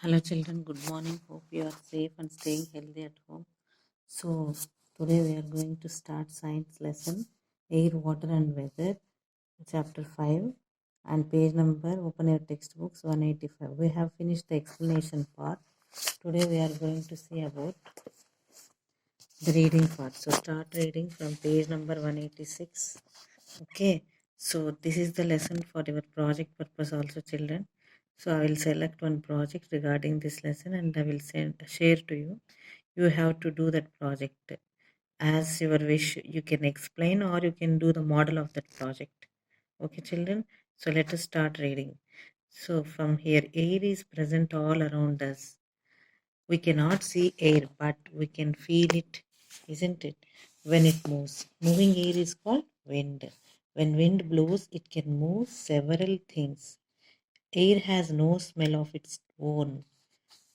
Hello children, good morning. Hope you are safe and staying healthy at home. So today we are going to start science lesson Air, Water and Weather, chapter 5 and page number, open your textbooks 185. We have finished the explanation part. Today we are going to see about the reading part. So start reading from page number 186. Okay, so this is the lesson for your project purpose also children. So I will select one project regarding this lesson and I will share to you. You have to do that project as your wish. You can explain or you can do the model of that project. Okay children, so let us start reading. So from here, air is present all around us. We cannot see air, but we can feel it, isn't it? When it moves. Moving air is called wind. When wind blows, it can move several things. Air has no smell of its own.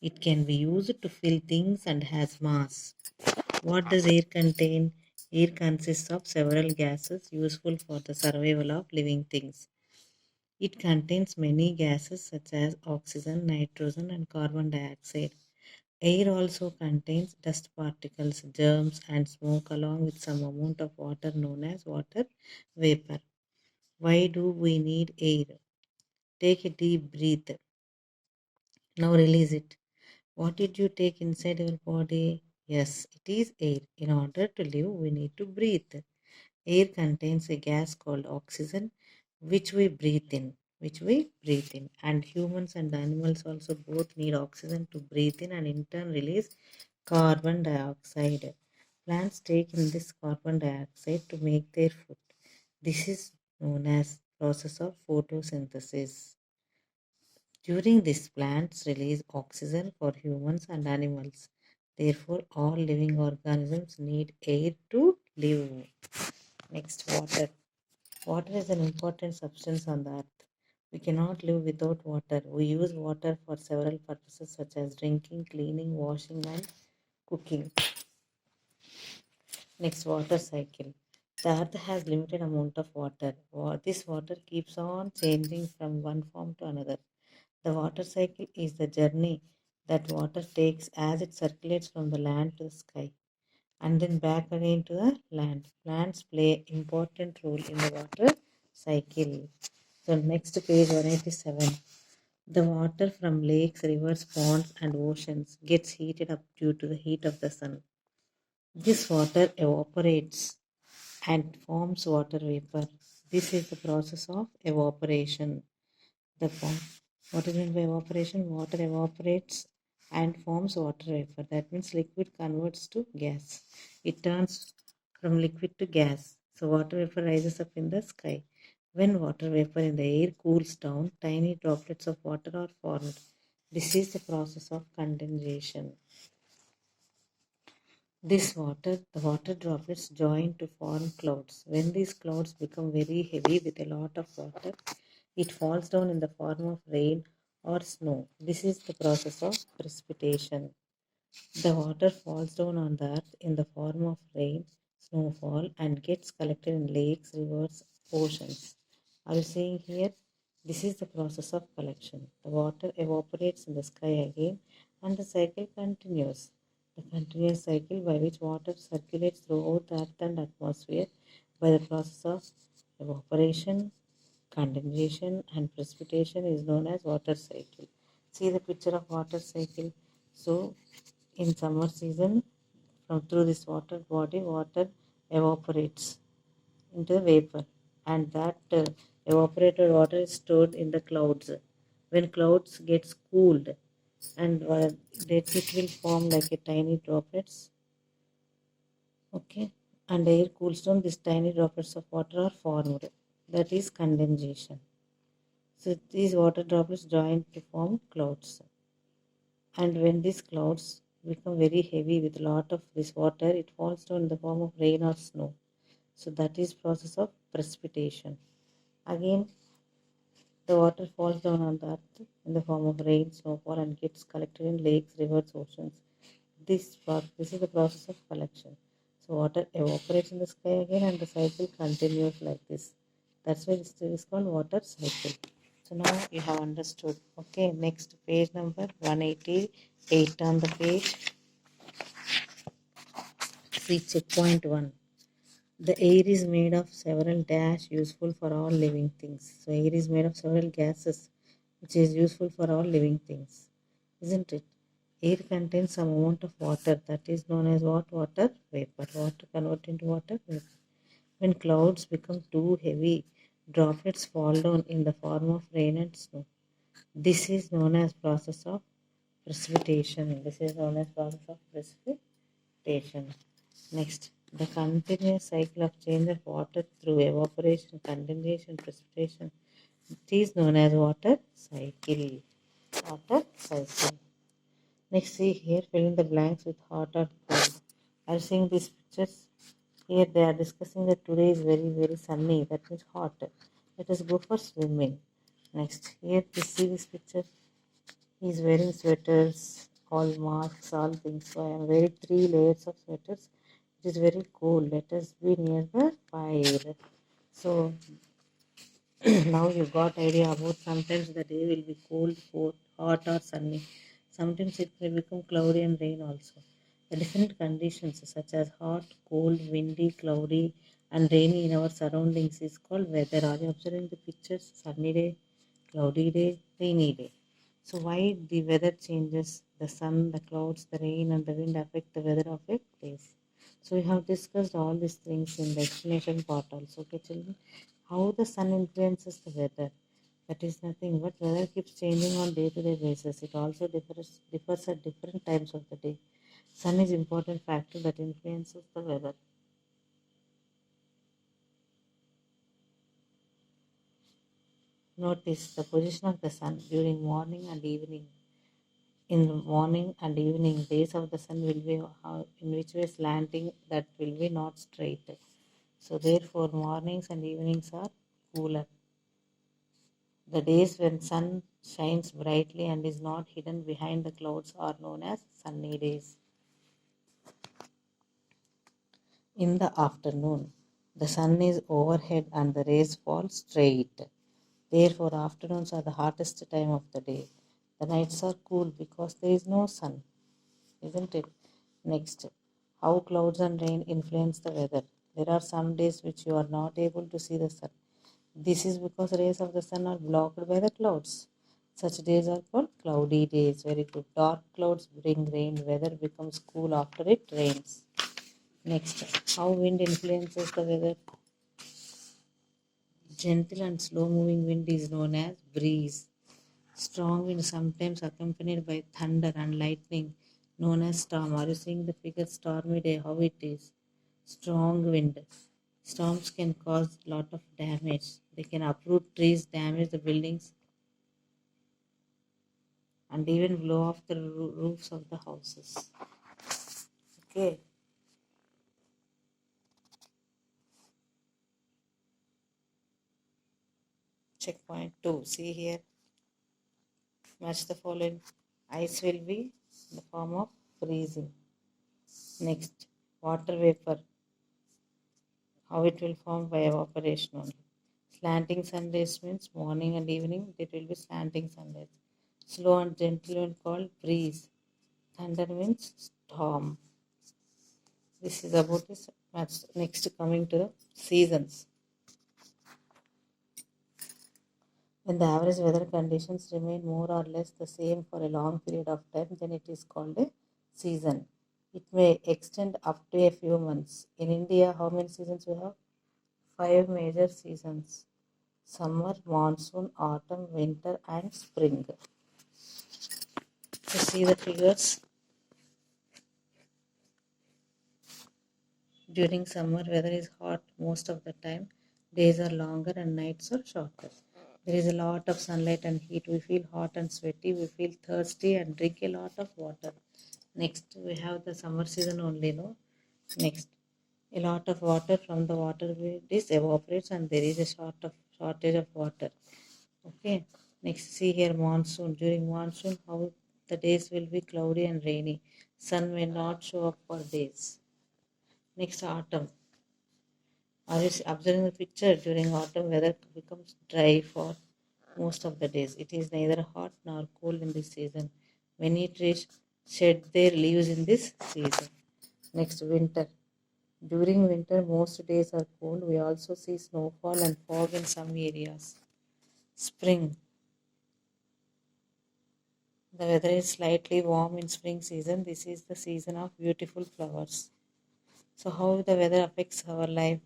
It can be used to fill things and has mass. What does air contain? Air consists of several gases useful for the survival of living things. It contains many gases such as oxygen, nitrogen, and carbon dioxide. Air also contains dust particles, germs, and smoke, along with some amount of water known as water vapor. Why do we need air? Take a deep breath. Now release it. What did you take inside your body? Yes, it is air. In order to live, we need to breathe. Air contains a gas called oxygen, which we breathe in. And humans and animals also both need oxygen to breathe in and in turn release carbon dioxide. Plants take in this carbon dioxide to make their food. This is known as process of photosynthesis. During this, plants release oxygen for humans and animals. Therefore, all living organisms need air to live. Next, water. Water is an important substance on the earth. We cannot live without water. We use water for several purposes such as drinking, cleaning, washing, and cooking. Next, water cycle. The earth has limited amount of water. This water keeps on changing from one form to another. The water cycle is the journey that water takes as it circulates from the land to the sky and then back again to the land. Plants play important role in the water cycle. So next page 187. The water from lakes, rivers, ponds and oceans gets heated up due to the heat of the sun. This water evaporates and forms water vapor. This is the process of evaporation. The form. What is meant by evaporation? Water evaporates and forms water vapor. That means liquid converts to gas. It turns from liquid to gas. So water vapor rises up in the sky. When water vapor in the air cools down, tiny droplets of water are formed. This is the process of condensation. The water droplets join to form clouds. When these clouds become very heavy with a lot of water, it falls down in the form of rain or snow. This is the process of precipitation. The water falls down on the earth in the form of rain, snowfall, and gets collected in lakes, rivers, oceans. Are you seeing here? This is the process of collection. The water evaporates in the sky again, and the cycle continues. The continuous cycle by which water circulates throughout the earth and atmosphere by the process of evaporation, condensation, and precipitation is known as water cycle. See the picture of water cycle. So in summer season, from through this water body, water evaporates into the vapor, and that evaporated water is stored in the clouds. When clouds gets cooled, and it will form like a tiny droplets. Okay, and air cools down. These tiny droplets of water are formed. That is condensation. So these water droplets join to form clouds. And when these clouds become very heavy with a lot of this water, it falls down in the form of rain or snow. So that is process of precipitation. Again, the water falls down on the earth in the form of rain, snowfall, and gets collected in lakes, rivers, oceans. This is the process of collection. So water evaporates in the sky again, and the cycle continues like this. That's why this is called water cycle. So now you have understood. Okay, next page number 188 on the page. See check point 1. The air is made of several dash useful for all living things. So air is made of several gases which is useful for all living things. Isn't it? Air contains some amount of water that is known as what? Water vapor. Water converted into water vapor. When clouds become too heavy, droplets fall down in the form of rain and snow. This is known as process of precipitation. This is known as process of precipitation. Next, the continuous cycle of change of water through evaporation, condensation, precipitation. It is known as water cycle. Water cycle. Next, see here, fill in the blanks with hot or cold. Are you seeing these pictures? Here they are discussing that today is very, very sunny. That means hot. Let us go for swimming. Next, here you see this picture. He is wearing sweaters, all masks, all things. So I am wearing 3 layers of sweaters. It is very cold. Let us be near the fire. So now you got idea about sometimes the day will be cold, hot or sunny. Sometimes it may become cloudy and rain also. The different conditions such as hot, cold, windy, cloudy and rainy in our surroundings is called weather. Are you observing the pictures? Sunny day, cloudy day, rainy day. So why the weather changes? The sun, the clouds, the rain and the wind affect the weather of a place. So we have discussed all these things in the explanation part also. Okay, children, how the sun influences the weather. That is nothing but weather keeps changing on day-to-day basis. It also differs at different times of the day. Sun is important factor that influences the weather. Notice the position of the sun during morning and evening. In the morning and evening, rays of the sun will be in which way slanting, that will be not straight. So therefore, mornings and evenings are cooler. The days when sun shines brightly and is not hidden behind the clouds are known as sunny days. In the afternoon, the sun is overhead and the rays fall straight. Therefore, afternoons are the hottest time of the day. The nights are cool because there is no sun, isn't it? Next, how clouds and rain influence the weather. There are some days which you are not able to see the sun. This is because rays of the sun are blocked by the clouds. Such days are called cloudy days. Very good. Dark clouds bring rain. Weather becomes cool after it rains. Next, how wind influences the weather. Gentle and slow moving wind is known as breeze. Strong wind sometimes accompanied by thunder and lightning known as storm. Are you seeing the figure stormy day how it is? Strong wind. Storms can cause a lot of damage. They can uproot trees, damage the buildings and even blow off the roofs of the houses. Okay. Checkpoint 2. See here. Match the following. Ice will be in the form of freezing. Next, water vapor. How it will form by evaporation only. Slanting sun rays means morning and evening. It will be slanting sun rays. Slow and gentle wind called breeze. Thunder means storm. This is about this match. Next, coming to the seasons. When the average weather conditions remain more or less the same for a long period of time, then it is called a season. It may extend up to a few months. In India, how many seasons we have? 5 major seasons: summer, monsoon, autumn, winter, and spring. You see the figures. During summer, weather is hot most of the time. Days are longer and nights are shorter. There is a lot of sunlight and heat. We feel hot and sweaty. We feel thirsty and drink a lot of water. Next, we have the summer season only, no? Next, a lot of water from the water bodies evaporates and there is a shortage of water. Okay. Next, see here monsoon. During monsoon, how the days will be cloudy and rainy. Sun may not show up for days. Next, autumn. Are you observing the picture? During autumn, weather becomes dry for most of the days. It is neither hot nor cold in this season. Many trees shed their leaves in this season. Next, winter. During winter, most days are cold. We also see snowfall and fog in some areas. Spring. The weather is slightly warm in spring season. This is the season of beautiful flowers. So, how the weather affects our life?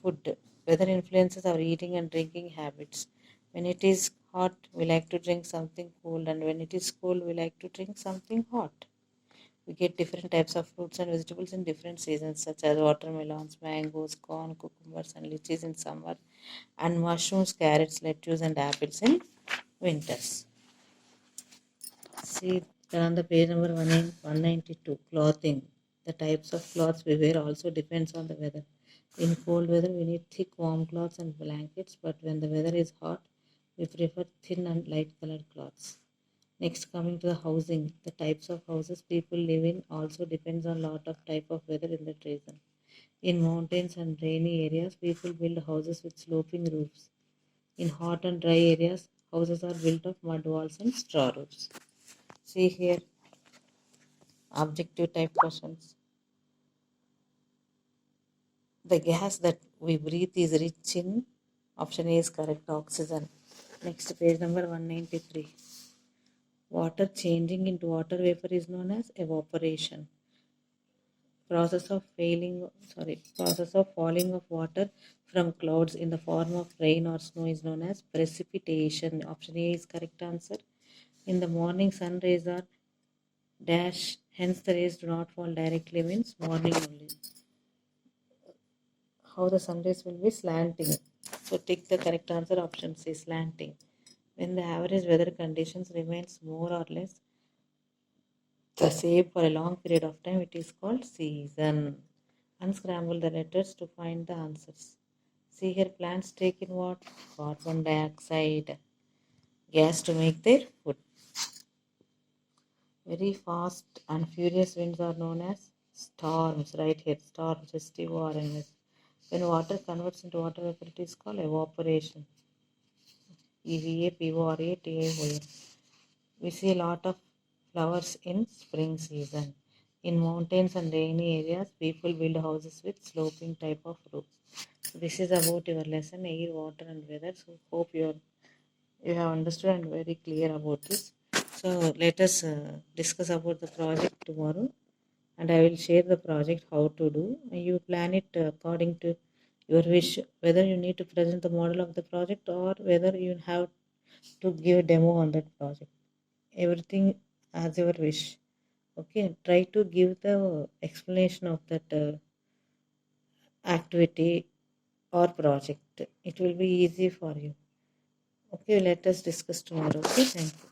Food. Weather influences our eating and drinking habits. When it is hot, we like to drink something cold, and when it is cold, we like to drink something hot. We get different types of fruits and vegetables in different seasons, such as watermelons, mangoes, corn, cucumbers, and lychees in summer, and mushrooms, carrots, lettuce, and apples in winters. See, turn on the page number 192. Clothing. The types of clothes we wear also depends on the weather. In cold weather, we need thick, warm clothes and blankets, but when the weather is hot, we prefer thin and light colored clothes. Next, coming to the housing. The types of houses people live in also depends on lot of type of weather in that region. In mountains and rainy areas, people build houses with sloping roofs. In hot and dry areas, houses are built of mud walls and straw roofs. See here, objective type questions. The gas that we breathe is rich in, option A is correct, oxygen. Next, page number 193. Water changing into water vapor is known as evaporation. Process of falling of water from clouds in the form of rain or snow is known as precipitation. Option A is correct answer. In the morning, sun rays are dash, hence the rays do not fall directly means morning only. How the sun rays will be slanting. So take the correct answer, option C, slanting. When the average weather conditions remains more or less the same for a long period of time, it is called season. Unscramble the letters to find the answers. See here, plants take in what? Carbon dioxide gas to make their food. Very fast and furious winds are known as storms. Right here, storms, STORMs. When water converts into water vapor, it is called evaporation. EVAPORATION. We see a lot of flowers in spring season. In mountains and rainy areas, people build houses with sloping type of roof. So this is about your lesson, air, water, and weather. So hope you have understood and very clear about this. So let us discuss about the project tomorrow, and I will share the project how to do. You plan it according to your wish, whether you need to present the model of the project or whether you have to give a demo on that project. Everything as your wish. Okay, try to give the explanation of that activity or project. It will be easy for you. Okay, let us discuss tomorrow. Okay, thank you.